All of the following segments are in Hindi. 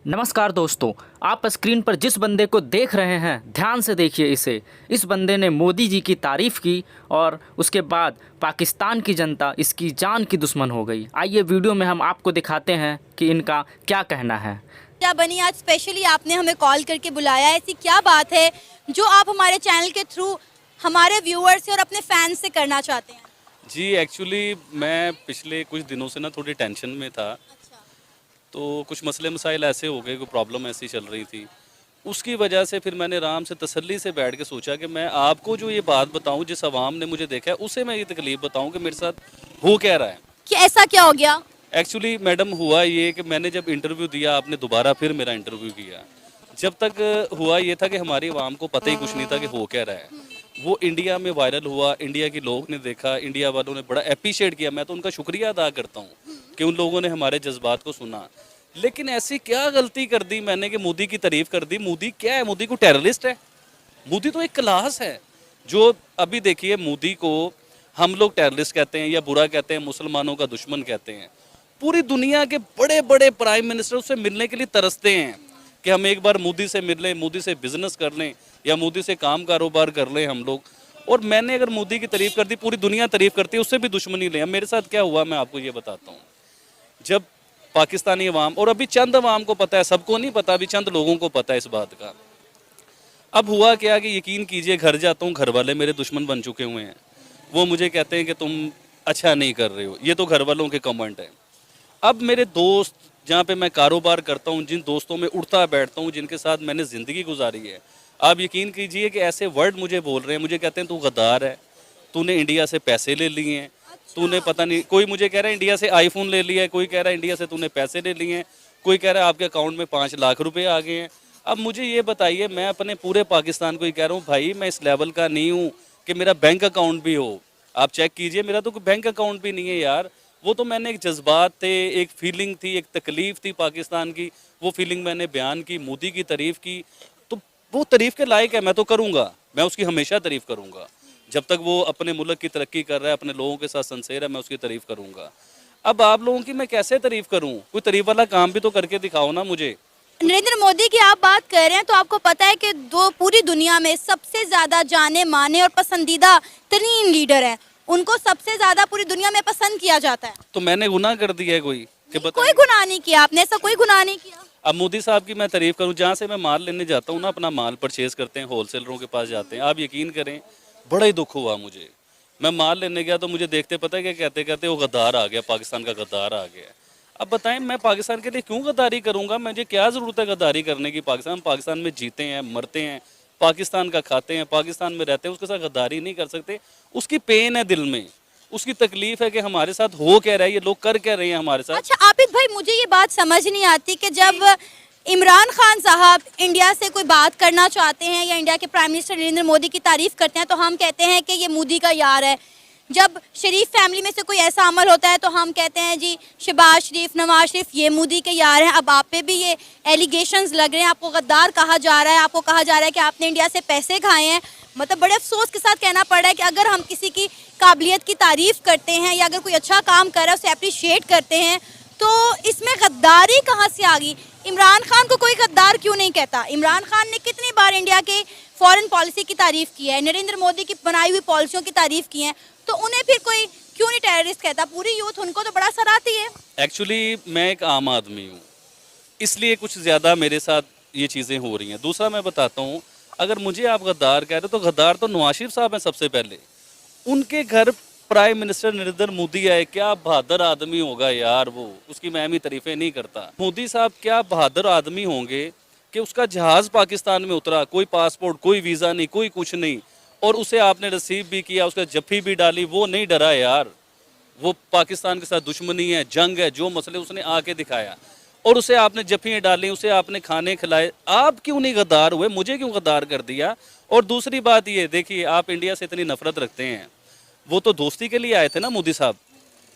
नमस्कार दोस्तों, आप स्क्रीन पर जिस बंदे को देख रहे हैं ध्यान से देखिए इसे। इस बंदे ने मोदी जी की तारीफ़ की और उसके बाद पाकिस्तान की जनता इसकी जान की दुश्मन हो गई। आइए वीडियो में हम आपको दिखाते हैं कि इनका क्या कहना है। क्या बनी आज स्पेशली आपने हमें कॉल करके बुलाया, ऐसी क्या बात है जो आप हमारे चैनल के थ्रू हमारे व्यूअर्स से और अपने फैंस से करना चाहते हैं? जी, एक्चुअली मैं पिछले कुछ दिनों से ना थोड़ी टेंशन में था। अच्छा। तो कुछ मसले मसाइल ऐसे हो गए, कोई प्रॉब्लम ऐसी चल रही थी। उसकी वजह से फिर मैंने आराम से तसल्ली से बैठ के सोचा कि मैं आपको जो ये बात बताऊं, जिस अवाम ने मुझे देखा है उसे मैं ये तकलीफ़ बताऊं कि मेरे साथ हो क्या रहा है। कि ऐसा क्या हो गया? एक्चुअली मैडम हुआ ये कि मैंने जब इंटरव्यू दिया, आपने दोबारा फिर मेरा इंटरव्यू किया। जब तक हुआ ये था कि हमारी आवाम को पता ही कुछ नहीं था कि हो क्या रहा है। वो इंडिया में वायरल हुआ, इंडिया के लोग ने देखा, इंडिया वालों ने बड़ा अप्रिशिएट किया। मैं तो उनका शुक्रिया अदा करता हूँ कि उन लोगों ने हमारे जज्बात को सुना। लेकिन ऐसी क्या गलती कर दी मैंने कि मोदी की तारीफ कर दी? मोदी क्या है? मोदी को टेररिस्ट है? मोदी तो एक क्लास है। जो अभी देखिए, मोदी को हम लोग टेररिस्ट कहते हैं या बुरा कहते हैं, मुसलमानों का दुश्मन कहते हैं। पूरी दुनिया के बड़े बड़े प्राइम मिनिस्टर उससे मिलने के लिए तरसते हैं कि हम एक बार मोदी से मिल लें, मोदी से बिजनेस कर लें या मोदी से काम कारोबार कर लें हम लोग। और मैंने अगर मोदी की तारीफ कर दी, पूरी दुनिया तारीफ करती है, उससे भी दुश्मनी लें। अब मेरे साथ क्या हुआ मैं आपको ये बताता हूँ। जब पाकिस्तानी अवाम, और अभी चंद अवाम को पता है, सबको नहीं पता, अभी चंद लोगों को पता है इस बात का। अब हुआ क्या कि यकीन कीजिए, घर जाता हूँ, घर वाले मेरे दुश्मन बन चुके हुए हैं। वो मुझे कहते हैं कि तुम अच्छा नहीं कर रहे हो। ये तो घर वालों के कमेंट है। अब मेरे दोस्त, जहाँ पे मैं कारोबार करता हूँ, जिन दोस्तों में उठता बैठता हूँ, जिनके साथ मैंने ज़िंदगी गुजारी है, आप यकीन कीजिए कि ऐसे वर्ड मुझे बोल रहे हैं। मुझे कहते हैं तू गद्दार है, तूने इंडिया से पैसे ले लिए हैं, तूने पता नहीं, कोई मुझे कह रहा है इंडिया से आईफोन ले लिया है, कोई कह रहा है इंडिया से तूने पैसे ले लिए हैं, कोई कह रहा है आपके अकाउंट में 5 लाख रुपए आ गए हैं। अब मुझे ये बताइए, मैं अपने पूरे पाकिस्तान को ही कह रहा हूँ, भाई मैं इस लेवल का नहीं हूँ कि मेरा बैंक अकाउंट भी हो। आप चेक कीजिए, मेरा तो कोई बैंक अकाउंट भी नहीं है यार। वो तो मैंने एक जज्बात थे, एक फीलिंग थी, एक तकलीफ थी पाकिस्तान की, वो फीलिंग मैंने बयान की, मोदी की तारीफ की। तो वो तारीफ के लायक है, मैं तो करूँगा, मैं उसकी हमेशा तारीफ करूँगा। जब तक वो अपने मुल्क की तरक्की कर रहा है, अपने लोगों के साथ सिंसेयर है, मैं उसकी तारीफ करूँगा। अब आप लोगों की मैं कैसे तारीफ करूँ? कोई तारीफ वाला काम भी तो करके दिखाओ ना मुझे। नरेंद्र मोदी की आप बात कर रहे हैं तो आपको पता है कि दो पूरी दुनिया में सबसे ज्यादा जाने माने और पसंदीदा तरीन लीडर हैं। उनको सबसे ज्यादा पूरी दुनिया में पसंद किया जाता है। तो मैंने गुनाह कर दिया है कोई कि कोई गुनाह नहीं किया आपने, ऐसा कोई गुनाह नहीं किया। अब मोदी साहब की मैं तारीफ करूं, जहाँ से मैं माल लेने जाता हूँ ना, अपना माल परचेज करते हैं, होलसेलरों के पास जाते हैं, आप यकीन करें बड़ा ही दुख हुआ मुझे। मैं माल लेने गया तो मुझे देखते पता है क्या कहते कहते वो गद्दार आ गया, पाकिस्तान का गद्दार आ गया। अब बताएं, मैं पाकिस्तान के लिए क्यों गद्दारी करूंगा? मुझे क्या ज़रूरत है गद्दारी करने की? पाकिस्तान में जीते हैं, मरते हैं, पाकिस्तान का खाते हैं, पाकिस्तान में रहते हैं, उसके साथ गद्दारी नहीं कर सकते। उसकी पेन है दिल में, उसकी तकलीफ है कि हमारे साथ हो क्या रहा है, ये लोग कर क्या रहे हैं हमारे साथ। अच्छा आबिद भाई, मुझे ये बात समझ नहीं आती कि जब इमरान खान साहब इंडिया से कोई बात करना चाहते हैं या इंडिया के प्राइम मिनिस्टर नरेंद्र मोदी की तारीफ करते हैं तो हम कहते हैं कि ये मोदी का यार है। जब शरीफ फैमिली में से कोई ऐसा अमल होता है तो हम कहते हैं जी शहबाज शरीफ, नवाज शरीफ ये मोदी के यार हैं। अब आप पे भी ये एलिगेशंस लग रहे हैं, आपको गद्दार कहा जा रहा है, आपको कहा जा रहा है कि आपने इंडिया से पैसे खाए हैं। मतलब बड़े अफसोस के साथ कहना पड़ रहा है कि अगर हम किसी की काबिलियत की तारीफ करते हैं या अगर कोई अच्छा काम कर रहा है उसे अप्रिशिएट करते हैं तो इसमें गद्दारी कहाँ से आ गई? इमरान खान को कोई गद्दार क्यों नहीं कहता? इमरान खान ने कितनी बार इंडिया के फॉरेन पॉलिसी की तारीफ की है, नरेंद्र मोदी की बनाई हुई पॉलिसियों की तारीफ की है, तो उन्हें फिर कोई क्यों नहीं टेररिस्ट कहता? पूरी यूथ उनको तो बड़ा सराहती है। एक्चुअली मैं एक आम आदमी हूँ, इसलिए कुछ ज़्यादा मेरे साथ ये चीज़ें हो रही हैं। दूसरा मैं बताता हूँ, अगर मुझे आप गद्दार कह रहे हो तो गद्दार तो नवाज शरीफ साहब हैं सबसे पहले। उनके घर प्राइम मिनिस्टर नरेंद्र मोदी आए, क्या बहादुर आदमी होगा यार वो, उसकी मैं भी तारीफें नहीं करता। मोदी साहब क्या बहादुर आदमी होंगे कि उसका जहाज़ पाकिस्तान में उतरा, कोई पासपोर्ट, कोई वीज़ा नहीं, कोई कुछ नहीं, और उसे आपने रिसीव भी किया, उसका जफ्फी भी डाली, वो नहीं डरा यार। वो पाकिस्तान के साथ दुश्मनी है, जंग है, जो मसले उसने आके दिखाया और उसे आपने जफ्फियाँ डाली, उसे आपने खाने खिलाए। आप क्यों नहीं गद्दार हुए? मुझे क्यों गद्दार कर दिया? और दूसरी बात ये देखिए, आप इंडिया से इतनी नफरत रखते हैं, वो तो दोस्ती के लिए आए थे ना मोदी साहब,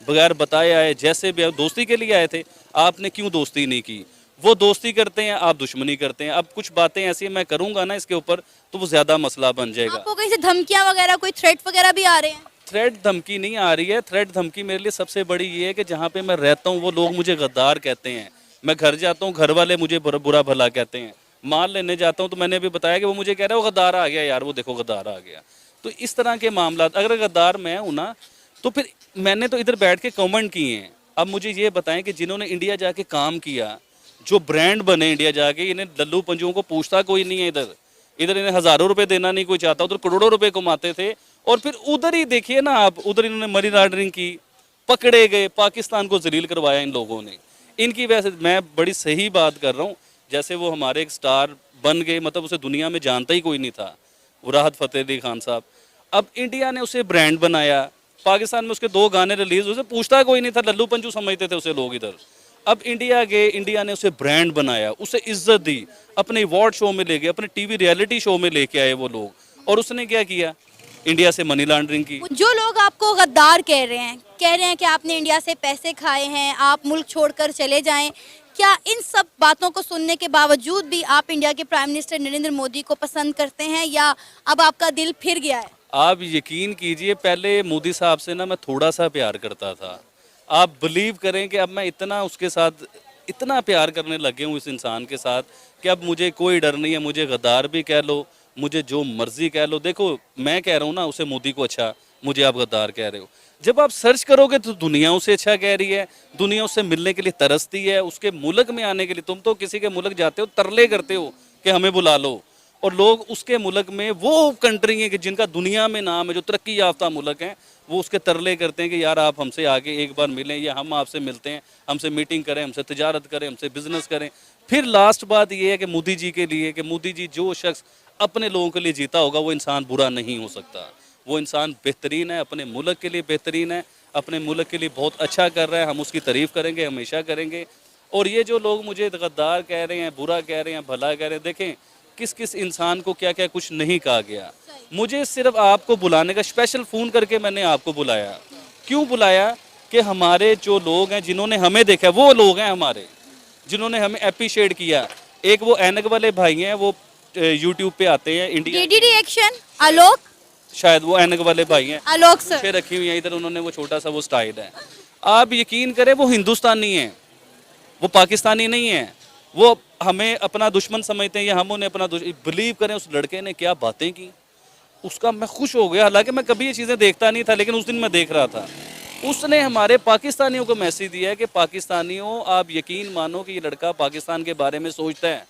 बगैर बताए आए, जैसे भी दोस्ती के लिए आए थे। आपने क्यों दोस्ती नहीं की? वो दोस्ती करते हैं, आप दुश्मनी करते हैं। अब कुछ बातें ऐसी मैं करूंगा ना इसके ऊपर तो वो ज़्यादा मसला बन जाएगा। आपको कहीं से धमकियां वगैरह, कोई थ्रेट वगैरह भी आ रहे हैं? थ्रेट धमकी नहीं आ रही है। थ्रेट धमकी मेरे लिए सबसे बड़ी ये है कि जहाँ पे मैं रहता हूँ वो लोग मुझे गद्दार कहते हैं, मैं घर जाता हूँ, घर वाले मुझे बुरा भला कहते हैं। माल लेने जाता हूँ तो मैंने अभी बताया कि वो मुझे कह रहा है वो गद्दार आ गया यार, वो देखो गद्दार आ गया। तो इस तरह के मामला, अगर गद्दार मैं हूँ ना, तो फिर मैंने तो इधर बैठ के कमेंट किए हैं। अब मुझे ये बताएं कि जिन्होंने इंडिया जाके काम किया, जो ब्रांड बने इंडिया जाके, इन्हें लल्लू पंजुओं को पूछता कोई नहीं है। इधर इन्हें हज़ारों रुपए देना नहीं कोई चाहता, उधर करोड़ों रुपए कमाते थे। और फिर उधर ही देखिए ना आप, उधर इन्होंने मनी लॉन्ड्रिंग की, पकड़े गए, पाकिस्तान को जलील करवाया इन लोगों ने। इनकी वजह से मैं बड़ी सही बात कर रहा हूँ, जैसे वो हमारे एक स्टार बन गए, मतलब उसे दुनिया में जानता ही कोई नहीं था, वो राहत फ़तेह अली खान साहब। अब इंडिया ने उसे ब्रांड बनाया, पाकिस्तान में उसके 2 गाने रिलीज, उसे पूछता कोई नहीं था, लल्लू पंजू समझते थे उसे लोग इधर। अब इंडिया गए, इंडिया ने उसे ब्रांड बनाया, उसे इज्जत दी, अपने अवार्ड शो में ले गए, अपने टीवी रियलिटी शो में लेके आए वो लोग। और उसने क्या किया? इंडिया से मनी लॉन्ड्रिंग की। जो लोग आपको गद्दार कह रहे हैं कि आपने इंडिया से पैसे खाए हैं, आप मुल्क छोड़कर चले जाएं, क्या इन सब बातों को सुनने के बावजूद भी आप इंडिया के प्राइम मिनिस्टर नरेंद्र मोदी को पसंद करते हैं, या अब आपका दिल फिर गया है? आप यकीन कीजिए, पहले मोदी साहब से ना मैं थोड़ा सा प्यार करता था। आप बिलीव करें कि अब मैं इतना उसके साथ इतना प्यार करने लगे हूँ इस इंसान के साथ कि अब मुझे कोई डर नहीं है। मुझे गद्दार भी कह लो, मुझे जो मर्जी कह लो। देखो मैं कह रहा हूँ ना उसे मोदी को अच्छा, मुझे आप गद्दार कह रहे हो। जब आप सर्च करोगे तो दुनिया उसे अच्छा कह रही है, दुनिया उससे मिलने के लिए तरसती है, उसके मुल्क में आने के लिए। तुम तो किसी के मुल्क जाते हो, तरले करते हो कि हमें बुला लो, और लोग उसके मुल्क में, वो कंट्री है कि जिनका दुनिया में नाम है, जो तरक्की याफ्ता मुल्क हैं, वो उसके तरले करते हैं कि यार आप हमसे आगे एक बार मिलें, या हम आपसे मिलते हैं, हमसे मीटिंग करें, हमसे तिजारत करें, हमसे बिजनेस करें। फिर लास्ट बात ये है कि मोदी जी के लिए, कि मोदी जी जो शख्स अपने लोगों के लिए जीता होगा वो इंसान बुरा नहीं हो सकता। वो इंसान बेहतरीन है, अपने मुल्क के लिए बेहतरीन है, अपने मुल्क के लिए बहुत अच्छा कर रहा है। हम उसकी तारीफ़ करेंगे, हमेशा करेंगे। और ये जो लोग मुझे गद्दार कह रहे हैं, बुरा कह रहे हैं, भला कह रहे हैं, देखें किस किस इंसान को क्या क्या कुछ नहीं कहा गया। मुझे सिर्फ आपको बुलाने का, स्पेशल फ़ोन करके मैंने आपको बुलाया। क्यों बुलाया? कि हमारे जो लोग हैं जिन्होंने हमें देखा, वो लोग हैं हमारे जिन्होंने हमें अप्रिशिएट किया। एक वो ऐनक वाले भाई हैं, वो यूट्यूब पे आते हैं इंडिया, डीडी एक्शन, आलोक, शायद वो ऐनक वाले भाई हैं, आलोक सर पीछे रखी हुई है इधर, उन्होंने वो छोटा सा वो स्टाइल है। आप यकीन करें वो हिंदुस्तानी हैं, वो पाकिस्तानी नहीं है। वो हमें अपना दुश्मन समझते हैं या हम उन्हें अपना बिलीव करें। उस लड़के ने क्या बातें की, उसका मैं खुश हो गया। हालांकि मैं कभी ये चीज़ें देखता नहीं था, लेकिन उस दिन मैं देख रहा था। उसने हमारे पाकिस्तानियों को मैसेज दिया है कि पाकिस्तानियों, आप यकीन मानो कि ये लड़का पाकिस्तान के बारे में सोचता है,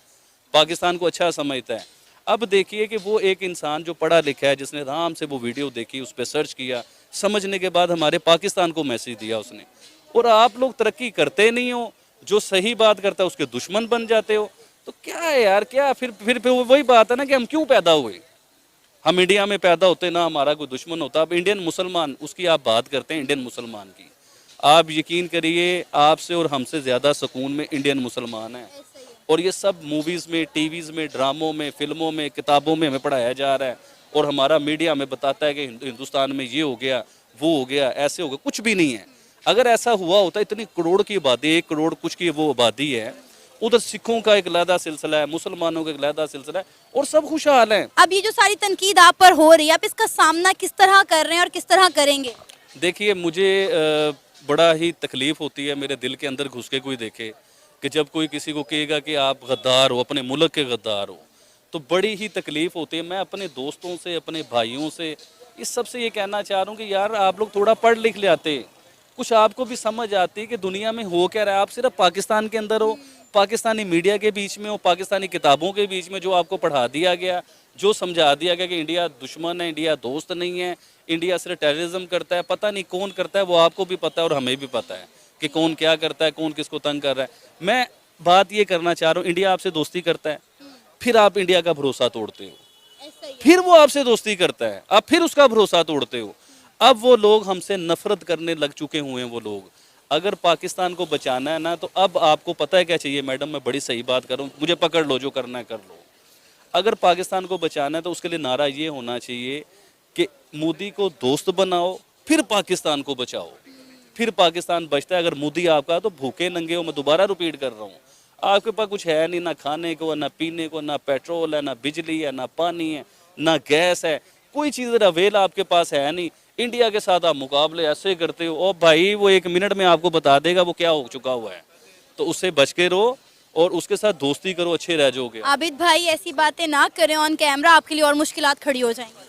पाकिस्तान को अच्छा समझता है। अब देखिए कि वो एक इंसान जो पढ़ा लिखा है, जिसने आराम से वो वीडियो देखी, उस पर सर्च किया, समझने के बाद हमारे पाकिस्तान को मैसेज दिया उसने। और आप लोग तरक्की करते नहीं हो, जो सही बात करता है उसके दुश्मन बन जाते हो। तो क्या है यार, क्या फिर वही बात है ना कि हम क्यों पैदा हुए। हम इंडिया में पैदा होते ना हमारा कोई दुश्मन होता। अब इंडियन मुसलमान, उसकी आप बात करते हैं इंडियन मुसलमान की, आप यकीन करिए आपसे और हमसे ज़्यादा सुकून में इंडियन मुसलमान हैं। और ये सब मूवीज़ में, टीवीज़ में, ड्रामों में, फिल्मों में, किताबों में हमें पढ़ाया जा रहा है। और हमारा मीडिया हमें बताता है कि हिंदुस्तान में ये हो गया, वो हो गया, ऐसे हो गया। कुछ भी नहीं है। अगर ऐसा हुआ होता, इतनी करोड़ की आबादी, 1 करोड़ कुछ की वो आबादी है, उधर सिखों का एक अलहदा सिलसिला है, मुसलमानों का एक अलहदा सिलसिला है, और सब खुशहाल हैं। अब ये जो सारी तनकीद आप पर हो रही है, आप इसका सामना किस तरह कर रहे हैं और किस तरह करेंगे? देखिए मुझे बड़ा ही तकलीफ़ होती है, मेरे दिल के अंदर घुस के कोई देखे कि जब कोई किसी को कहेगा कि आप गद्दार हो, अपने मुल्क के गद्दार हो, तो बड़ी ही तकलीफ़ होती है। मैं अपने दोस्तों से, अपने भाइयों से, इस सब से ये कहना चाह रहा हूँ कि यार आप लोग थोड़ा पढ़ लिख ले आते, कुछ आपको भी समझ आती कि दुनिया में हो क्या रहा है। आप सिर्फ पाकिस्तान के अंदर हो, पाकिस्तानी मीडिया के बीच में हो, पाकिस्तानी किताबों के बीच में, जो आपको पढ़ा दिया गया, जो समझा दिया गया कि इंडिया दुश्मन है, इंडिया दोस्त नहीं है, इंडिया सिर्फ टेररिज्म करता है। पता नहीं कौन करता है, वो आपको भी पता है और हमें भी पता है कि कौन क्या करता है, कौन किसको तंग कर रहा है। मैं बात ये करना चाह रहा हूँ, इंडिया आपसे दोस्ती करता है, फिर आप इंडिया का भरोसा तोड़ते हो, फिर वो आपसे दोस्ती करता है, आप फिर उसका भरोसा तोड़ते हो। अब वो लोग हमसे नफरत करने लग चुके हुए हैं। वो लोग, अगर पाकिस्तान को बचाना है ना, तो अब आपको पता है क्या चाहिए मैडम, मैं बड़ी सही बात कर रहा हूँ, मुझे पकड़ लो, जो करना है कर लो। अगर पाकिस्तान को बचाना है तो उसके लिए नारा ये होना चाहिए कि मोदी को दोस्त बनाओ, फिर पाकिस्तान को बचाओ, फिर पाकिस्तान बचता है। अगर मोदी आपका, तो भूखे नंगे हो, मैं दोबारा रिपीट कर रहा हूँ, आपके पास कुछ है नहीं, ना खाने को, ना पीने को, ना पेट्रोल है, ना बिजली है, ना पानी है, ना गैस है, कोई चीज़ अवेल आपके पास है नहीं। इंडिया के साथ आप मुकाबले ऐसे करते हो, और भाई वो 1 मिनट में आपको बता देगा वो क्या हो चुका हुआ है। तो उससे बच के रहो और उसके साथ दोस्ती करो, अच्छे रह जाओगे। आबिद भाई ऐसी बातें ना करें ऑन कैमरा, आपके लिए और मुश्किलात खड़ी हो जाएंगी।